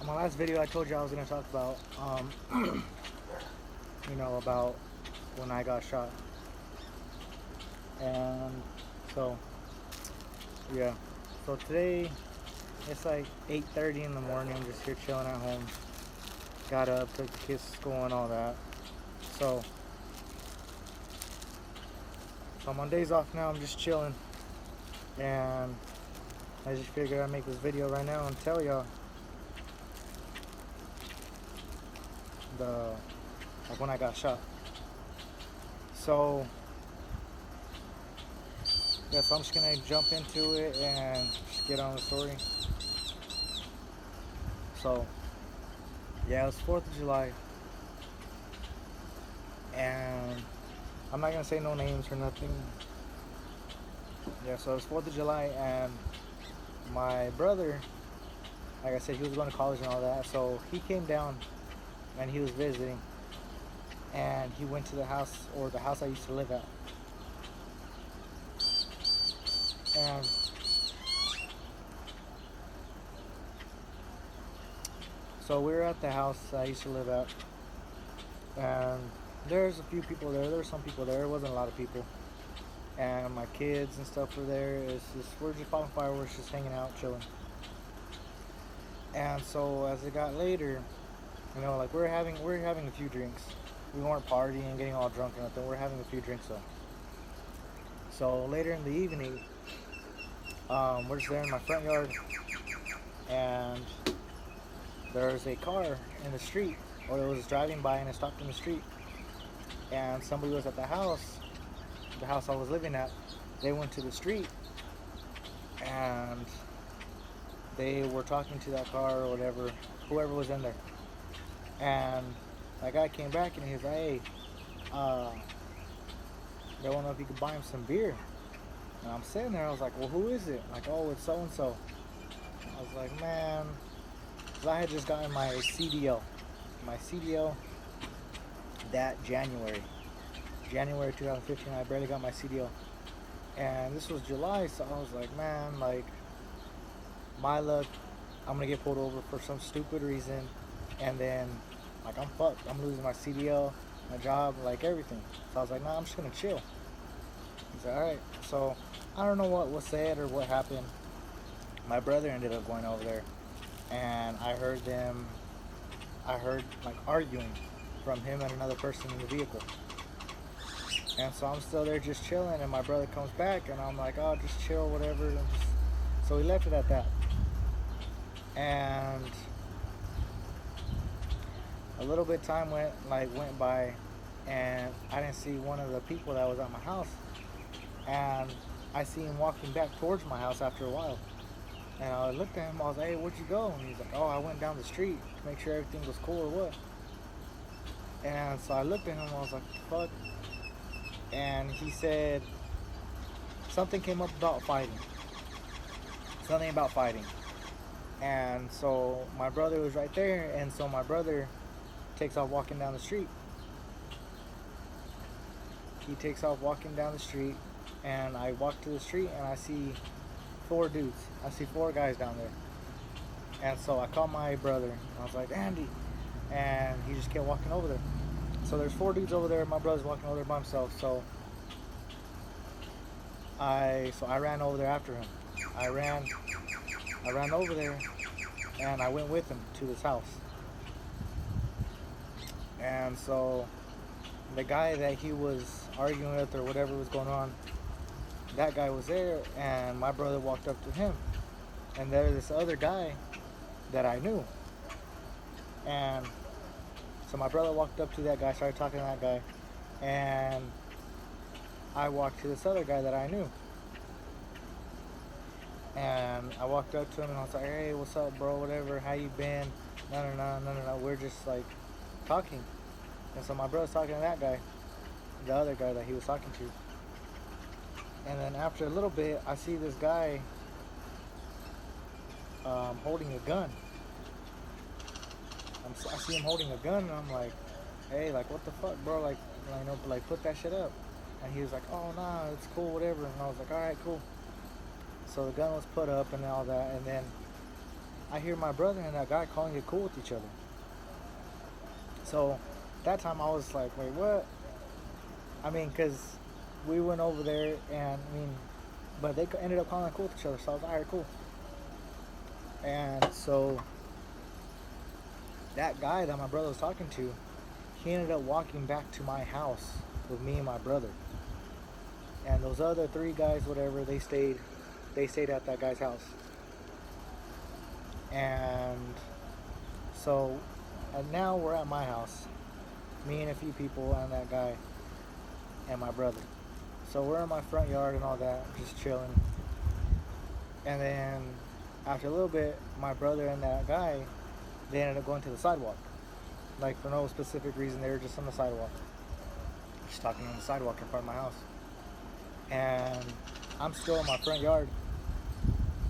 In my last video, I told you I was gonna talk about, about when I got shot, and so yeah. So today it's like 8:30 in the morning. I'm just here chilling at home. Got up, took the kids to school and all that. So, so I'm on days off now. I'm just chilling, and I just figured I'd make this video right now and tell y'all the when I got shot. So yeah, so I'm just gonna jump into it and just get on the story. So yeah, it was 4th of July, and I'm not gonna say no names or nothing. Yeah, so it was 4th of July, and my brother, like I said, he was going to college and all that, so he came down and he was visiting, and he went to the house, or the house I used to live at. And so we were at the house I used to live at, and there's a few people there. There were some people there. It wasn't a lot of people. And my kids and stuff were there. We're just popping fireworks, just hanging out, chilling. And so as it got later, like we're having a few drinks. We weren't partying and getting all drunk or nothing. We're having a few drinks though. So later in the evening, we're just there in my front yard, and there's a car in the street, or it was driving by and it stopped in the street, and somebody was at the house I was living at. They went to the street and they were talking to that car or whatever, whoever was in there. And that guy came back and he was like, "Hey, they want to know if you could buy him some beer." And I'm sitting there, I was like, "Well, who is it?" Like, "Oh, it's so and so." I was like, "Man," because I had just gotten my CDL that January 2015. I barely got my CDL, and this was July, so I was like, "Man, like, my luck, I'm gonna get pulled over for some stupid reason, and then like I'm fucked. I'm losing my CDL, my job, like everything." So I was like, "Nah, I'm just gonna chill." He's like, "All right." So I don't know what was said or what happened. My brother ended up going over there, and I heard like arguing from him and another person in the vehicle. And so I'm still there just chilling, and my brother comes back, and I'm like, "Oh, just chill, whatever." So we left it at that. And a little bit time went by, and I didn't see one of the people that was at my house. And I see him walking back towards my house after a while. And I looked at him, I was like, "Hey, where'd you go?" And he's like, "Oh, I went down the street to make sure everything was cool or what." And so I looked at him, I was like, "Fuck." And he said something came up about fighting. Something about fighting. And so my brother was right there, and so my brother takes off walking down the street. He takes off walking down the street, and I walk to the street, and I see 4 dudes. I see 4 guys down there. And so I called my brother, and I was like, "Andy," and he just kept walking over there. So there's 4 dudes over there. My brother's walking over there by himself. So I ran over there after him. I ran over there, and I went with him to this house. And so the guy that he was arguing with or whatever was going on, that guy was there, and my brother walked up to him, and there's this other guy that I knew. And so my brother walked up to that guy, started talking to that guy, and I walked to this other guy that I knew. And I walked up to him and I was like, "Hey, what's up, bro? Whatever, how you been?" No. We're just like talking. And so my brother's talking to that guy, the other guy that he was talking to. And then after a little bit, I see this guy holding a gun. I see him holding a gun, and I'm like, "Hey, like, what the fuck, bro? Like, put that shit up." And he was like, "Oh, nah, it's cool, whatever." And I was like, "All right, cool." So the gun was put up and all that, and then I hear my brother and that guy calling it cool with each other. So that time I was like, wait, what? I mean, because we went over there and I mean, but they ended up calling it cool with each other. So I was like, all right, cool. And so that guy that my brother was talking to, he ended up walking back to my house with me and my brother. And those other three guys, whatever, they stayed at that guy's house. And so, and now we're at my house, me and a few people and that guy and my brother. So we're in my front yard and all that, just chilling. And then after a little bit, my brother and that guy, they ended up going to the sidewalk. Like for no specific reason, they were just on the sidewalk, just talking on the sidewalk in front of my house. And I'm still in my front yard.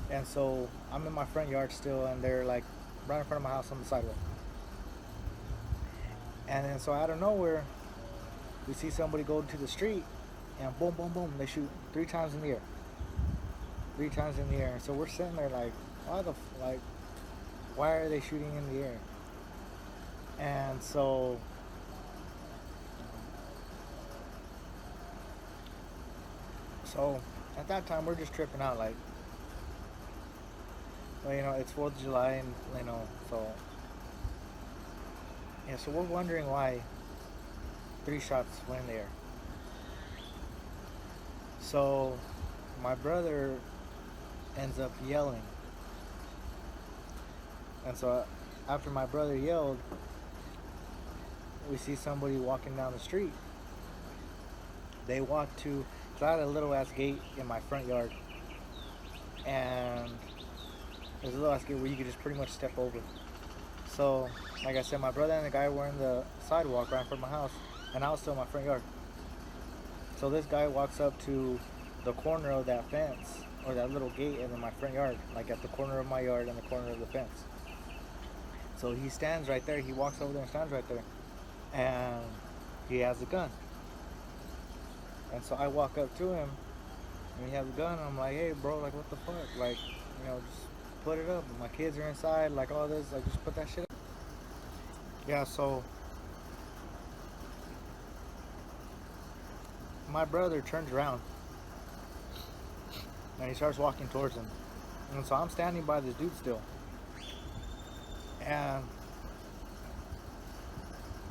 And so I'm in my front yard still, and they're like right in front of my house on the sidewalk. And then so out of nowhere, we see somebody go to the street, and boom, boom, boom, they shoot 3 times in the air. 3 times in the air. So we're sitting there like, why are they shooting in the air? And so at that time we're just tripping out, like, well, it's 4th of July, and so yeah, so we're wondering why 3 shots went in the air. So my brother ends up yelling, and so after my brother yelled, we see somebody walking down the street. They walk to, so I had a little ass gate in my front yard, and there's a little ass gate where you could just pretty much step over. So, like I said, my brother and the guy were in the sidewalk right in front of my house, and I was still in my front yard. So this guy walks up to the corner of that fence, or that little gate in my front yard, like at the corner of my yard and the corner of the fence. So he stands right there, he walks over there and stands right there, and he has a gun. And so I walk up to him, and he has a gun, and I'm like, hey bro, like what the fuck, like, just put it up. My kids are inside, like all this, like just put that shit up. Yeah, so my brother turns around and he starts walking towards him. And so I'm standing by this dude still. And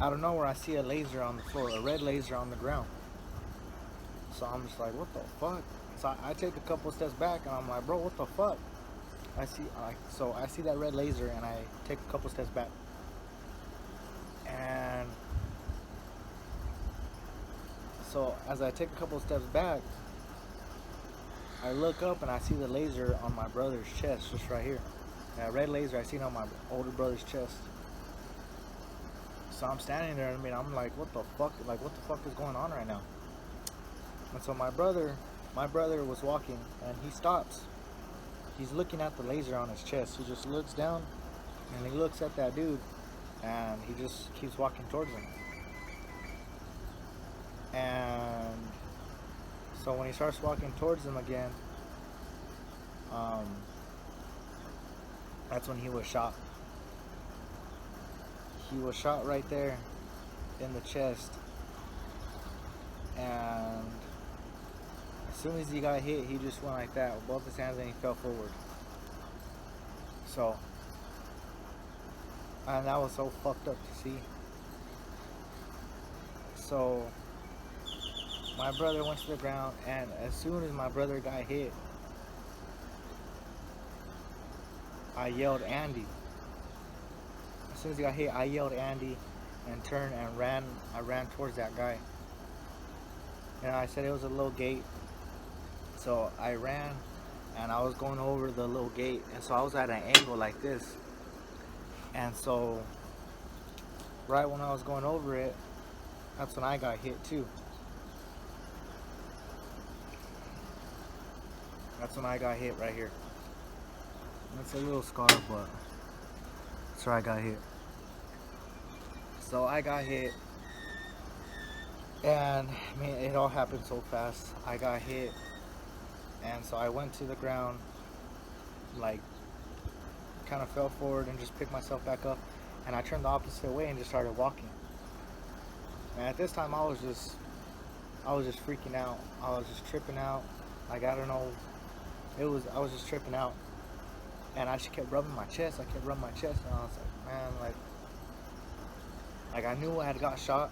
out of nowhere I see a laser on the floor, a red laser on the ground. So I'm just like, what the fuck? So I take a couple steps back and I'm like, bro, what the fuck? I see that red laser and I take a couple steps back. And so as I take a couple steps back, I look up and I see the laser on my brother's chest, just right here. That red laser, I see it on my older brother's chest. So I'm standing there, and I'm like, what the fuck? Like, what the fuck is going on right now? And so my brother was walking, and he stops. He's looking at the laser on his chest. He just looks down, and he looks at that dude, and he just keeps walking towards him. And so when he starts walking towards him again, that's when he was shot. He was shot right there in the chest, and as soon as he got hit, he just went like that with both his hands and he fell forward. So, and that was so fucked up to see. So my brother went to the ground, and as soon as my brother got hit, I yelled Andy. As soon as he got hit, I yelled Andy and turned and ran. I ran towards that guy. And I said it was a little gate. So I ran and I was going over the little gate, and so I was at an angle like this. And so right when I was going over it, that's when I got hit too. That's when I got hit right here. That's a little scar, but that's where I got hit. So I got hit, and I mean, it all happened so fast. I got hit, and so I went to the ground, like kind of fell forward and just picked myself back up, and I turned the opposite way and just started walking. And at this time, I was just freaking out. I was just tripping out. Like, I don't know. I was just tripping out. And I just kept rubbing my chest. I kept rubbing my chest. And I was like, man, like I knew I had got shot,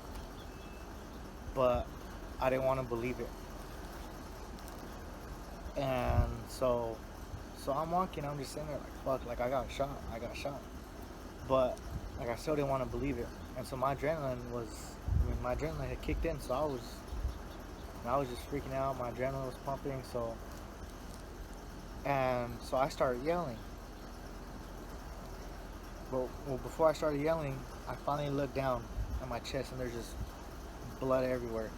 but I didn't want to believe it. And so I'm walking. I'm just sitting there like, fuck, like I got shot. But like I still didn't want to believe it. And so my adrenaline had kicked in. So I was just freaking out. My adrenaline was pumping. So I started yelling. Well, before I started yelling, I finally looked down at my chest, and there's just blood everywhere.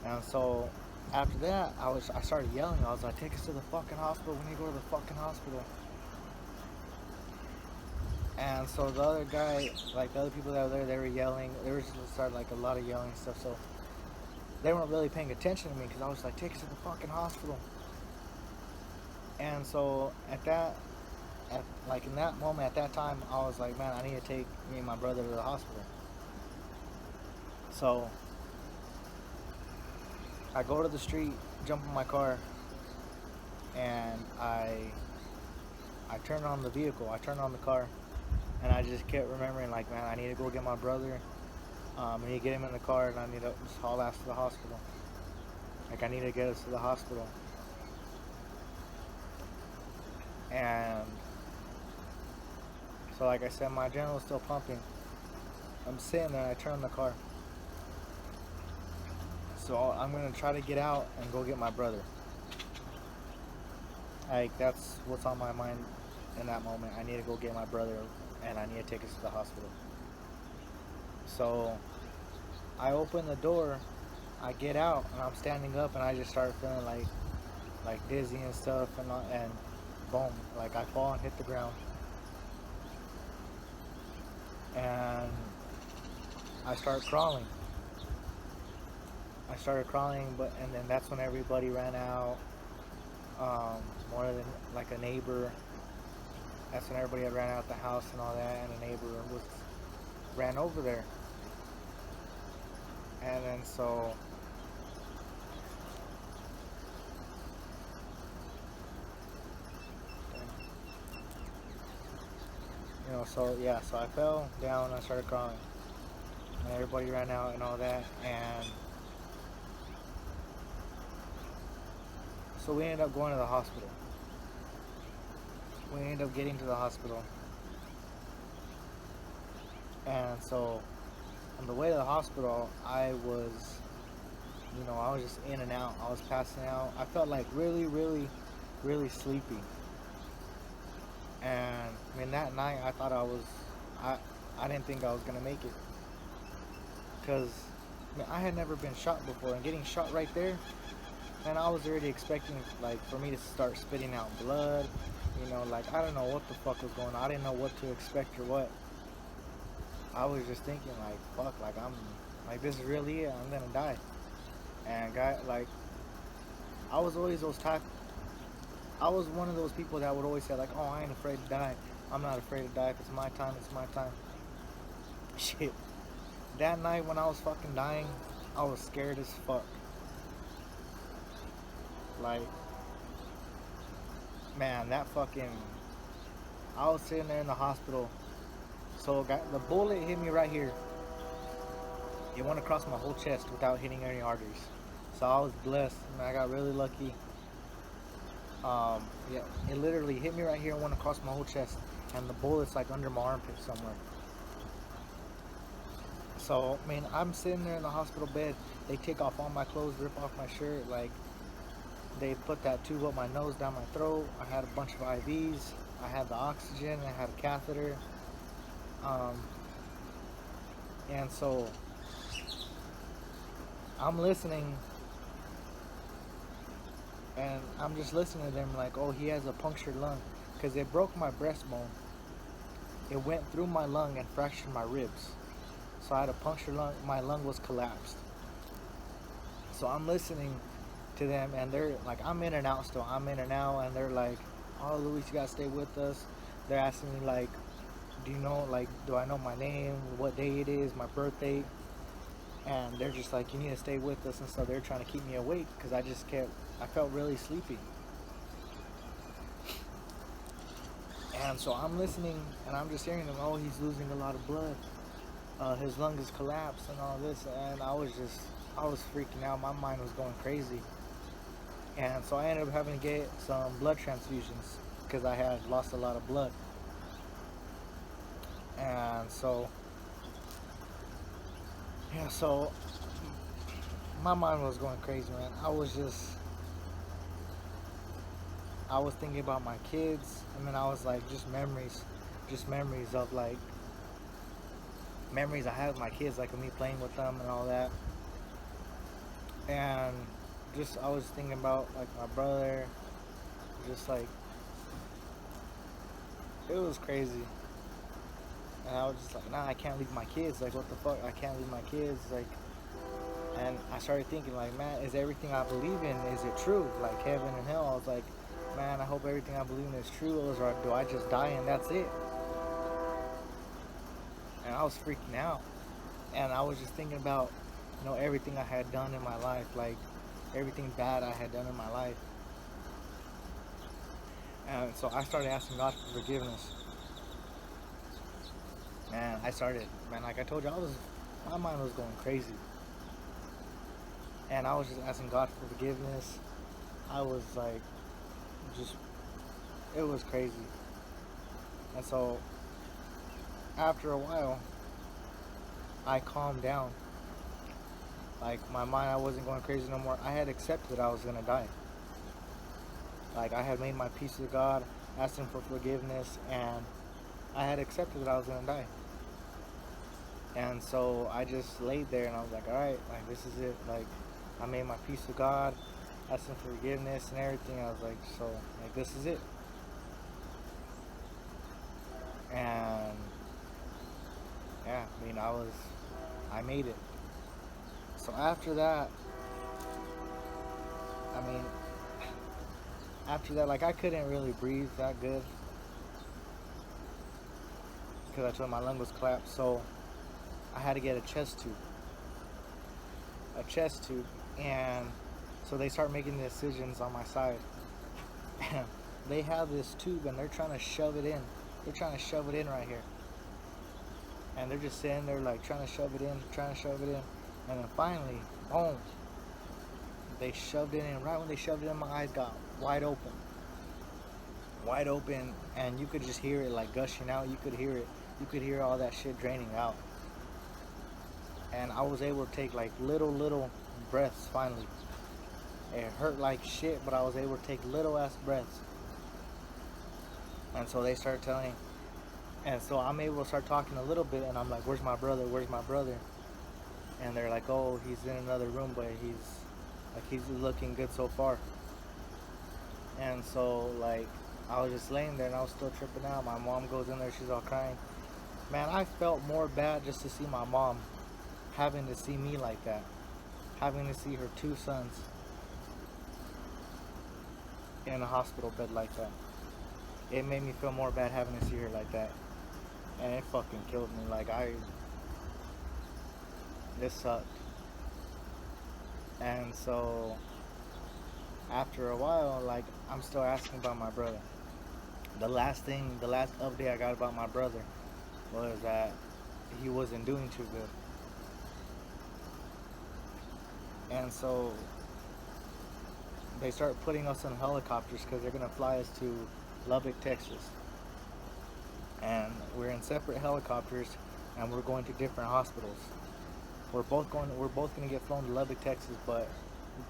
And so after that, I started yelling. I was like, "Take us to the fucking hospital. We need to go to the fucking hospital." And so the other guy, like the other people that were there, they were yelling. There was started like a lot of yelling and stuff. So they weren't really paying attention to me because I was like, "Take us to the fucking hospital." And so in that moment, at that time, I was like, man, I need to take me and my brother to the hospital. So I go to the street, jump in my car, and I turn on the vehicle. I turn on the car, and I just kept remembering, like, man, I need to go get my brother. I need to get him in the car, and I need to just haul ass to the hospital. Like, I need to get us to the hospital. And so, like I said, my adrenaline was still pumping. I'm sitting there, and I turn on the car. So I'm gonna try to get out and go get my brother. Like, that's what's on my mind in that moment. I need to go get my brother, and I need to take us to the hospital. So I open the door, I get out, and I'm standing up, and I just start feeling like dizzy and stuff, and boom, like I fall and hit the ground. And I start crawling. And then that's when everybody ran out. More than like a neighbor. That's when everybody had ran out the house and all that, and a neighbor ran over there. And then so so I fell down and I started crawling. And everybody ran out and all that, and so we ended up going to the hospital. We ended up getting to the hospital. And so on the way to the hospital, I was just in and out. I was passing out. I felt like really, really, really sleepy. And I mean, that night I thought I didn't think I was gonna make it, because I had never been shot before, and getting shot right there, and I was already expecting like for me to start spitting out blood, like I don't know what the fuck was going on. I didn't know what to expect or what. I was just thinking like, fuck, like I'm like, this is really it. I'm gonna die. And I was always I was one of those people that would always say like, oh, I ain't afraid to die. I'm not afraid to die. If it's my time, it's my time. Shit. That night when I was fucking dying, I was scared as fuck. Like, man, I was sitting there in the hospital. So the bullet hit me right here. It went across my whole chest without hitting any arteries. So I was blessed, and I got really lucky. It literally hit me right here and went across my whole chest, and the bullet's like under my armpit somewhere. So, I mean, I'm sitting there in the hospital bed. They take off all my clothes, rip off my shirt. Like, they put that tube up my nose, down my throat. I had a bunch of IVs. I had the oxygen. I had a catheter. And so I'm listening, and I'm just listening to them like, oh, he has a punctured lung, because they broke my breastbone. It went through my lung and fractured my ribs. So I had a punctured lung. My lung was collapsed. So I'm listening to them, and they're like, I'm in and out still. I'm in and out, and they're like, "Oh, Luis, you gotta stay with us." They're asking me like, "Do you know, like, do I know my name, what day it is, my birthday?" And they're just like, "You need to stay with us," and so they're trying to keep me awake because I felt really sleepy. And so I'm listening and I'm just hearing them, "Oh, he's losing a lot of blood. His lung has collapsed and all this." And I was freaking out. My mind was going crazy. And so I ended up having to get some blood transfusions because I had lost a lot of blood. And so, yeah, so my mind was going crazy, man. I was thinking about my kids, and then I was like, just memories of like, memories I had with my kids, like of me playing with them and all that. And just, I was thinking about like my brother, just like, it was crazy. And I was just like, nah, I can't leave my kids. Like, what the fuck? I can't leave my kids. Like, and I started thinking, like, man, is everything I believe in, is it true? Like heaven and hell. I was like, man, I hope everything I believe in is true, or do I just die and that's it? And I was freaking out. And I was just thinking about, everything I had done in my life, like everything bad I had done in my life. And so I started asking God for forgiveness. Man, like I told you, my mind was going crazy. And I was just asking God for forgiveness. I was like, just, it was crazy. And so after a while, I calmed down. Like my mind, I wasn't going crazy no more. I had accepted I was gonna die. Like I had made my peace with God, asked Him for forgiveness, and I had accepted that I was gonna die. And so I just laid there and I was like, all right, like this is it. Like I made my peace with God, asked Him for forgiveness and everything. I was like, so like this is it. And yeah, I mean, I made it. So after that, I mean, after that, like I couldn't really breathe that good because I told my lung was collapsed. So I had to get a chest tube, and so they start making the decisions on my side. And they have this tube and they're trying to shove it in. They're trying to shove it in right here. And they're just sitting there like trying to shove it in, trying to shove it in. And then finally, boom, they shoved it in. Right when they shoved it in, my eyes got wide open. Wide open, and you could just hear it like gushing out. You could hear it. You could hear all that shit draining out. And I was able to take like little breaths finally. It hurt like shit, but I was able to take little ass breaths. And so they started telling, and so I'm able to start talking a little bit, and I'm like, "Where's my brother? Where's my brother?" And they're like, "Oh, he's in another room, but he's looking good so far." And so like I was just laying there and I was still tripping out. My mom goes in there, she's all crying. Man, I felt more bad just to see my mom having to see me like that, having to see her two sons in a hospital bed like that. It made me feel more bad having to see her like that, and it fucking killed me. Like this sucked. And so after a while, like I'm still asking about my brother. The last update I got about my brother was that he wasn't doing too good. And so they start putting us in helicopters because they're gonna fly us to Lubbock, Texas. And we're in separate helicopters, and we're going to different hospitals. We're both gonna get flown to Lubbock, Texas, but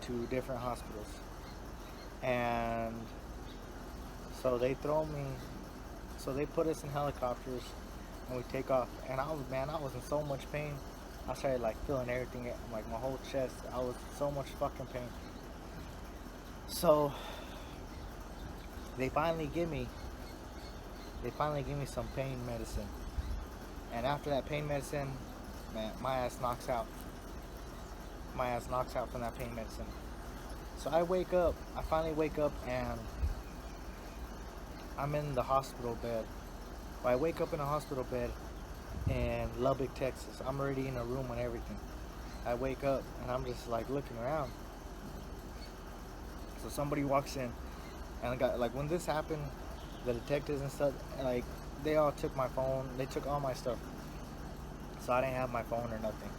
to different hospitals. And so they put us in helicopters, and we take off. And I was in so much pain. I started like feeling everything, like my whole chest. I was in so much fucking pain. So they finally give me some pain medicine. And after that pain medicine, man, my ass knocks out. My ass knocks out from that pain medicine. So I finally wake up, and I'm in the hospital bed. I wake up in a hospital bed in Lubbock, Texas. I'm already in a room and everything. I wake up and I'm just like looking around. So somebody walks in, and I got like when this happened, the detectives and stuff, like they all took my phone. They took all my stuff, so I didn't have my phone or nothing.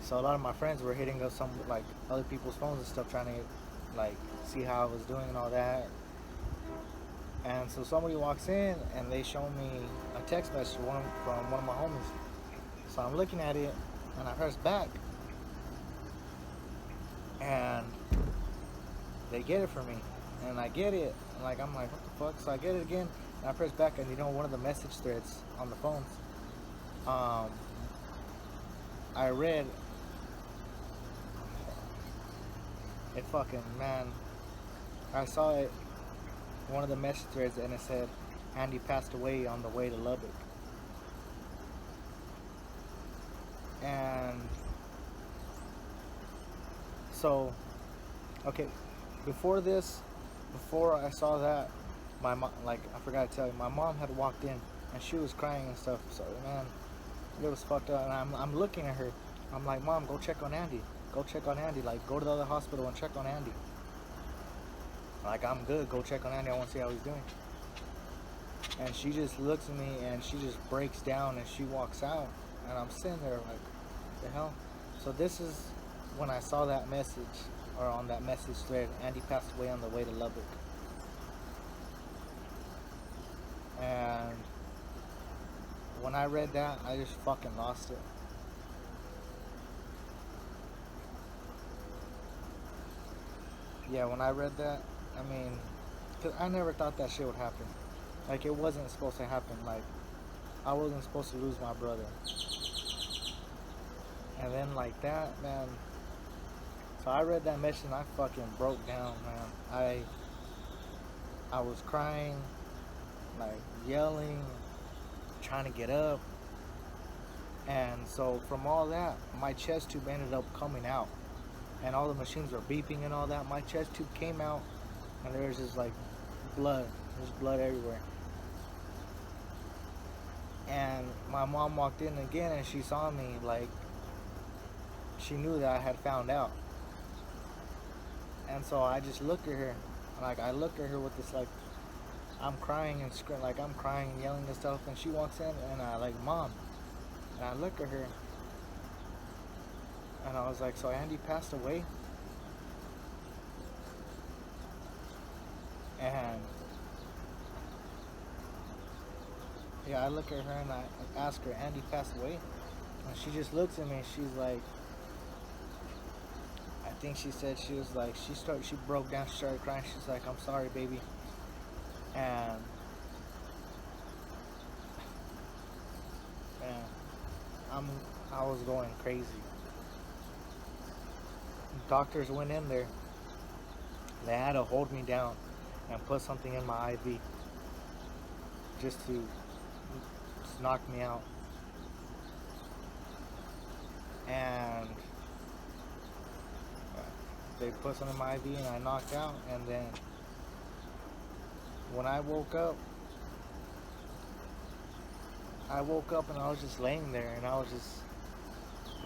So a lot of my friends were hitting up some like other people's phones and stuff, trying to like see how I was doing and all that. And so somebody walks in and they show me a text message from one of my homies. So I'm looking at it and I press back and they get it for me. And I get it and like I'm like, what the fuck? So I get it again and I press back and one of the message threads on the phones. I read it fucking man. I saw it one of the message threads and it said Andy passed away on the way to Lubbock. And so, okay, before I saw that, my mom, like I forgot to tell you, my mom had walked in and she was crying and stuff. So man, it was fucked up. And I'm looking at her. I'm like, Mom, go check on Andy. Go check on Andy. Like, go to the other hospital and check on Andy. Like, I'm good. Go check on Andy. I want to see how he's doing. And she just looks at me and she just breaks down and she walks out. And I'm sitting there like, the hell? So this is when I saw that message, or on that message thread, Andy passed away on the way to Lubbock. And when I read that, I just fucking lost it. Yeah, when I read that, I mean, cause I never thought that shit would happen. Like, it wasn't supposed to happen. Like, I wasn't supposed to lose my brother. And then like that, man. So I read that message and I fucking broke down, man. I was crying, like yelling, trying to get up. And so from all that, my chest tube ended up coming out. And all the machines were beeping and all that. My chest tube came out and there was just like blood. There's blood everywhere. And my mom walked in again and she saw me, like, she knew that I had found out. And so I just looked at her, like I looked at her with this, like, I'm crying and screaming, like I'm crying and yelling and stuff, and she walks in and I like, Mom. And I look at her and I was like, so Andy passed away? And yeah, I look at her and I ask her, Andy passed away? And she just looks at me and she's like, I think she said, she was like, she broke down, she started crying. She's like, I'm sorry, baby. And man, I was going crazy. Doctors went in there. They had to hold me down and put something in my IV just to knock me out. And they put something in my IV and I knocked out. And then when I woke up and I was just laying there and I was just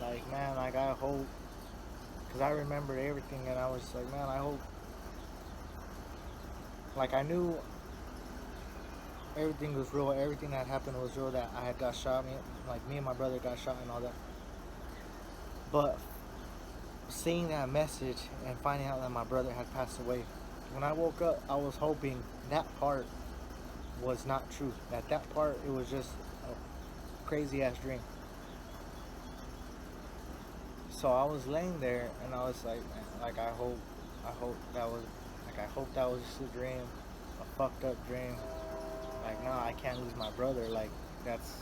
like, man, like I hope, because I remembered everything and I was just like, man, I hope, like I knew everything was real, everything that happened was real, that I had got shot, me and my brother got shot and all that. But seeing that message and finding out that my brother had passed away, when I woke up, I was hoping that part was not true. That part, it was just a crazy ass dream. So I was laying there and I was like, man, like I hope that was, like I hope that was just a dream, a fucked up dream. Like, no, I can't lose my brother. Like, that's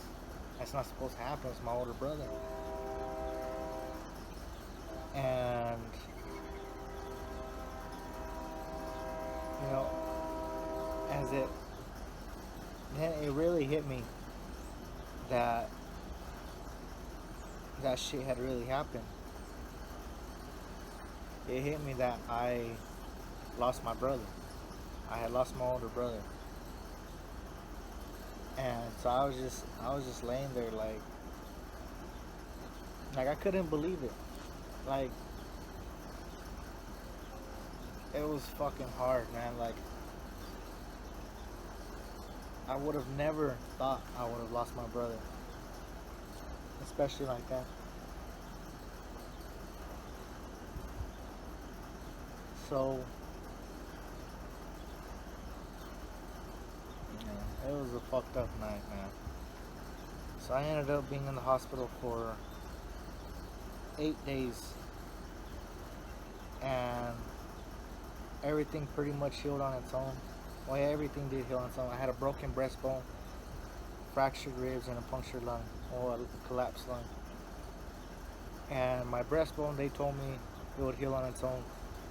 not supposed to happen. It's my older brother. And then it really hit me that that shit had really happened. It hit me that I lost my brother. I had lost my older brother. And so I was just laying there like I couldn't believe it. Like it was fucking hard, man. Like I would have never thought I would have lost my brother, especially like that. So yeah, it was a fucked up night, man. So I ended up being in the hospital for 8 days, and everything pretty much healed on its own. Well, yeah, everything did heal on its own. I had a broken breastbone, fractured ribs, and a punctured lung, or a collapsed lung. And my breastbone, they told me it would heal on its own.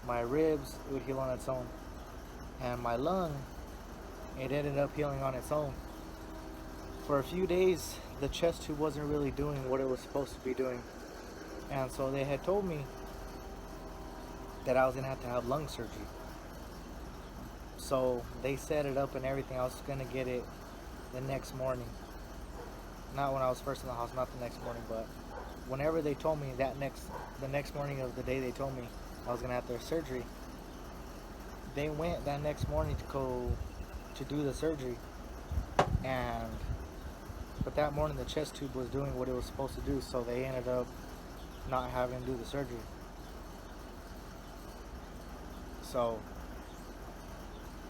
My ribs, it would heal on its own. And my lung, it ended up healing on its own. For a few days, the chest tube wasn't really doing what it was supposed to be doing. And so they had told me that I was gonna have to have lung surgery. So they set it up and everything. I was gonna get it the next morning. Not when I was first in the hospital, not the next morning, but whenever they told me the next morning of the day they told me I was gonna have their surgery, they went that next morning to go to do the surgery, and but that morning the chest tube was doing what it was supposed to do, so they ended up not having to do the surgery. So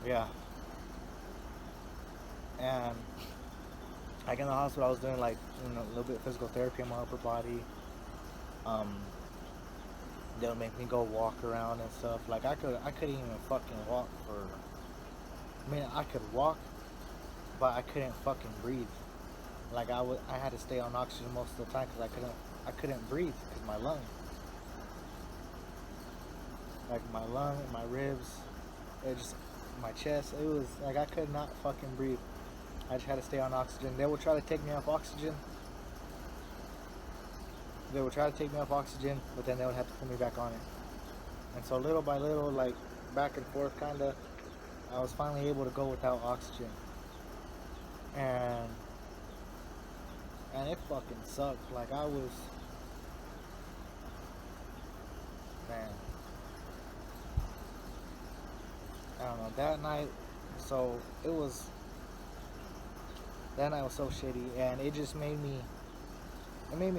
yeah, and like in the hospital, I was doing like a little bit of physical therapy on my upper body. Um, they'll make me go walk around and stuff. Like I couldn't even fucking walk for. I mean, I could walk, but I couldn't fucking breathe. Like I had to stay on oxygen most of the time because I couldn't breathe because my lung, like my lung, my ribs, it just my chest. It was like I could not fucking breathe. I just had to stay on oxygen. They would try to take me off oxygen. They would try to take me off oxygen, but then they would have to put me back on it. And so little by little, like back and forth, kind of, I was finally able to go without oxygen. And and it fucking sucked. Like I was, man, I don't know. That night, so it was that night was so shitty, and it just made me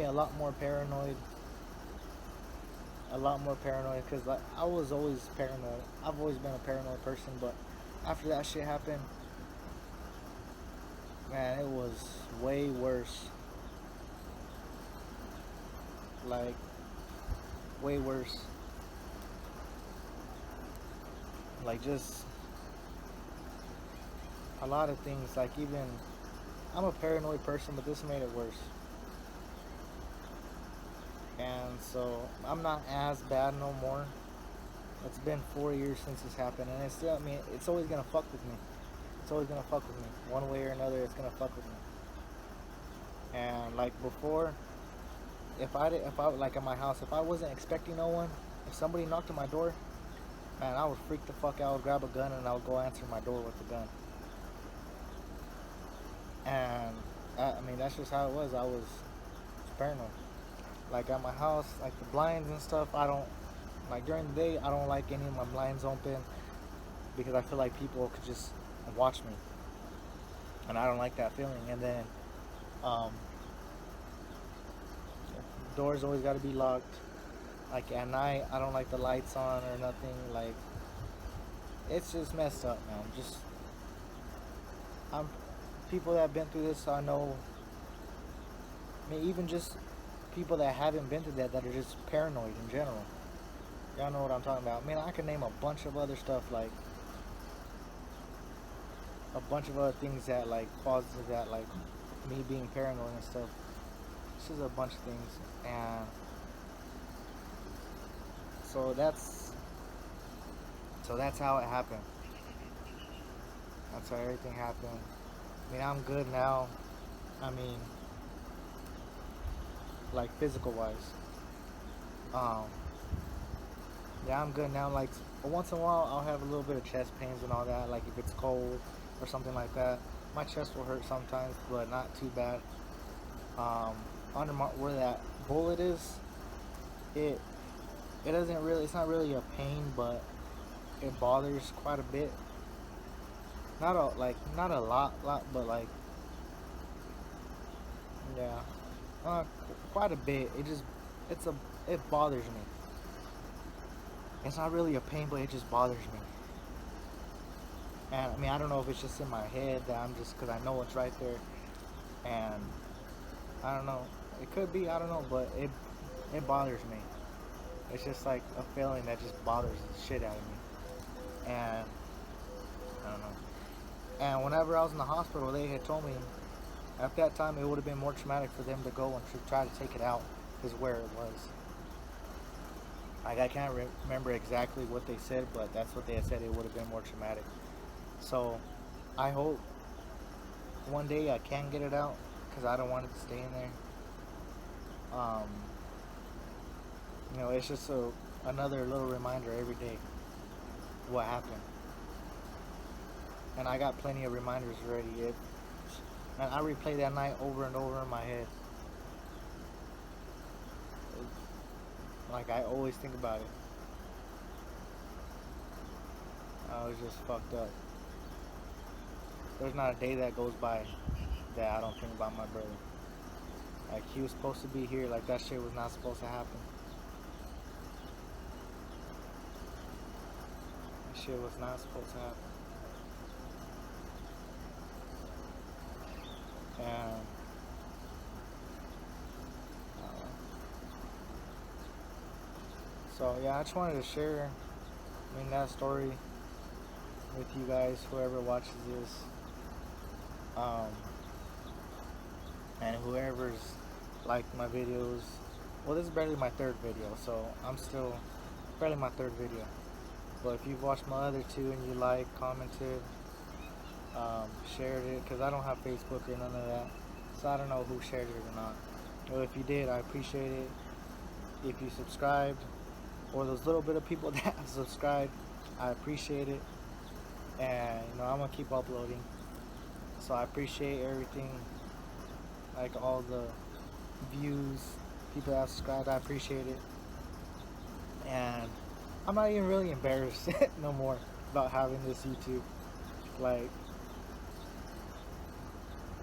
a lot more paranoid, a lot more paranoid, because like I was always paranoid. I've always been a paranoid person, but after that shit happened, man, it was way worse. Like way worse. Like just a lot of things. Like even I'm a paranoid person, but this made it worse. And so I'm not as bad no more. It's been 4 years since this happened, and it's still. I mean, it's always gonna fuck with me. It's always gonna fuck with me. One way or another, it's gonna fuck with me. And like before, if I like at my house, if I wasn't expecting no one, if somebody knocked on my door, man, I would freak the fuck out. I would grab a gun and I would go answer my door with the gun. And I mean, that's just how it was. I was paranoid. Like at my house, like the blinds and stuff, I don't like during the day. I don't like any of my blinds open because I feel like people could just watch me, and I don't like that feeling. And then um, doors always got to be locked. Like at night, I don't like the lights on or nothing. Like it's just messed up, man. Just I'm people that have been through this. I know. I mean, even just people that haven't been through that are just paranoid in general. Y'all know what I'm talking about. I mean, I can name a bunch of other stuff, like a bunch of other things that like causes that, like me being paranoid and stuff. This is a bunch of things, and so that's how it happened. That's how everything happened. I mean, I'm good now. I mean, like physical wise. Um, yeah, I'm good now. Like once in a while, I'll have a little bit of chest pains and all that. Like if it's cold or something like that. my chest will hurt sometimes, but not too bad. Um, under my, where that bullet is, it it doesn't really, it's not really a pain, but it bothers quite a bit. Not a not a lot, but like yeah, uh, quite a bit. It's a it bothers me. It's not really a pain, but it just bothers me. And I mean, I don't know if it's just in my head that I'm just, because I know it's right there, and I don't know. It could be, I don't know, but it bothers me. It's just like a feeling that just bothers the shit out of me. And I don't know. And whenever I was in the hospital, they had told me at that time it would have been more traumatic for them to go and try to take it out, is where it was. Like I can't remember exactly what they said, but that's what they had said. It would have been more traumatic. So I hope one day I can get it out, because I don't want it to stay in there. You know, it's just another little reminder every day what happened. And I got plenty of reminders already. And I replay that night over and over in my head. Like I always think about it. I was just fucked up. There's not a day that goes by that I don't think about my brother. Like he was supposed to be here. Like that shit was not supposed to happen. That shit was not supposed to happen. And so yeah, I just wanted to share, I mean, that story with you guys, whoever watches this, and whoever's liked my videos. Well, this is barely my third video, so I'm still barely my third video. But if you've watched my other two and you like, commented, shared it, because I don't have Facebook or none of that, so I don't know who shared it or not. Well, if you did, I appreciate it. If you subscribed, or those little bit of people that have subscribed, I appreciate it. And you know, I'm gonna keep uploading, so I appreciate everything, like all the views, people that have subscribed, I appreciate it. And I'm not even really embarrassed no more about having this YouTube, like,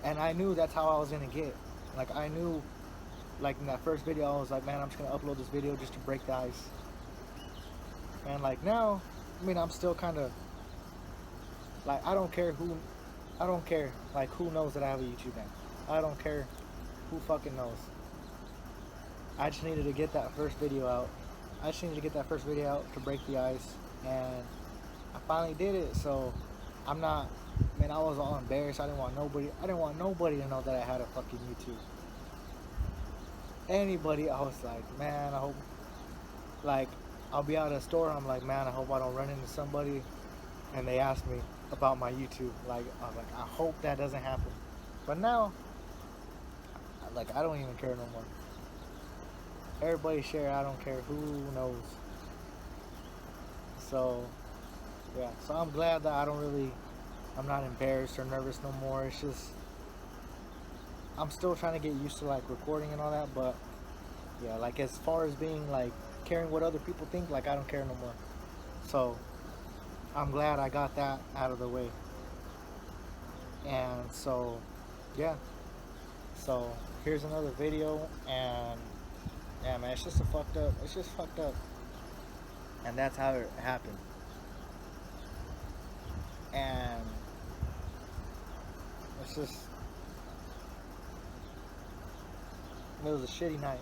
and I knew that's how I was gonna get. Like I knew, like in that first video, I was like, man, I'm just gonna upload this video just to break the ice. And like now, I mean, I'm still kind of like, I don't care like who knows that I have a YouTube channel. I don't care who fucking knows. I just needed to get that first video out. To break the ice, and I finally did it. So I'm not, man, I was all embarrassed. I didn't want nobody to know that I had a fucking YouTube. Anybody, I was like, man, I hope, like, I'll be out at a store, I'm like, man, I hope I don't run into somebody and they ask me about my YouTube. Like, I was like, I hope that doesn't happen. But now, like, I don't even care no more. Everybody share, I don't care who knows. So yeah, so I'm glad that I'm not embarrassed or nervous no more. It's just, I'm still trying to get used to like recording and all that, but yeah, like as far as being like caring what other people think, like I don't care no more. So I'm glad I got that out of the way. And so yeah, so here's another video. And yeah, man, it's just fucked up. And that's how it happened. And it's just, it was a shitty night.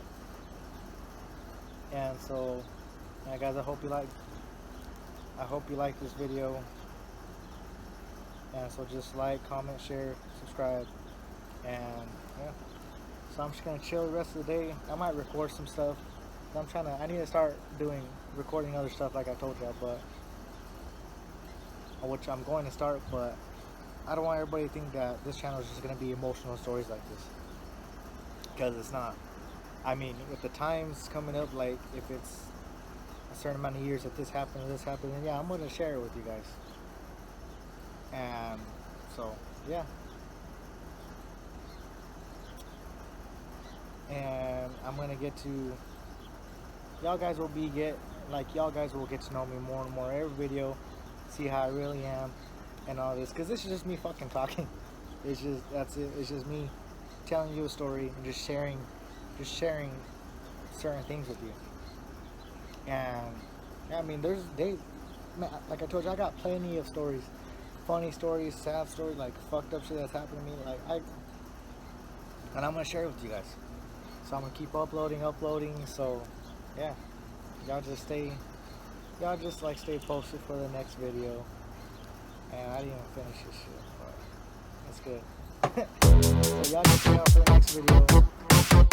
And so, yeah, guys, I hope you like this video. And so just like, comment, share, subscribe. And yeah, so I'm just gonna chill the rest of the day. I might record some stuff. I need to start recording other stuff like I told you, but which I'm going to start. But I don't want everybody to think that this channel is just gonna be emotional stories like this, because it's not. I mean, if the time's coming up, like if it's a certain amount of years that this happened, then yeah, I'm gonna share it with you guys. And so yeah, get to, y'all guys will get to know me more and more every video, see how I really am, and all this. Cause this is just me fucking talking. That's it. It's just me telling you a story and just sharing certain things with you. And I mean, like I told you, I got plenty of stories, funny stories, sad stories, like fucked up shit that's happened to me. And I'm gonna share it with you guys. So I'm gonna keep uploading. So yeah, y'all just stay posted for the next video. And I didn't even finish this shit, but that's good. So y'all just stay out for the next video.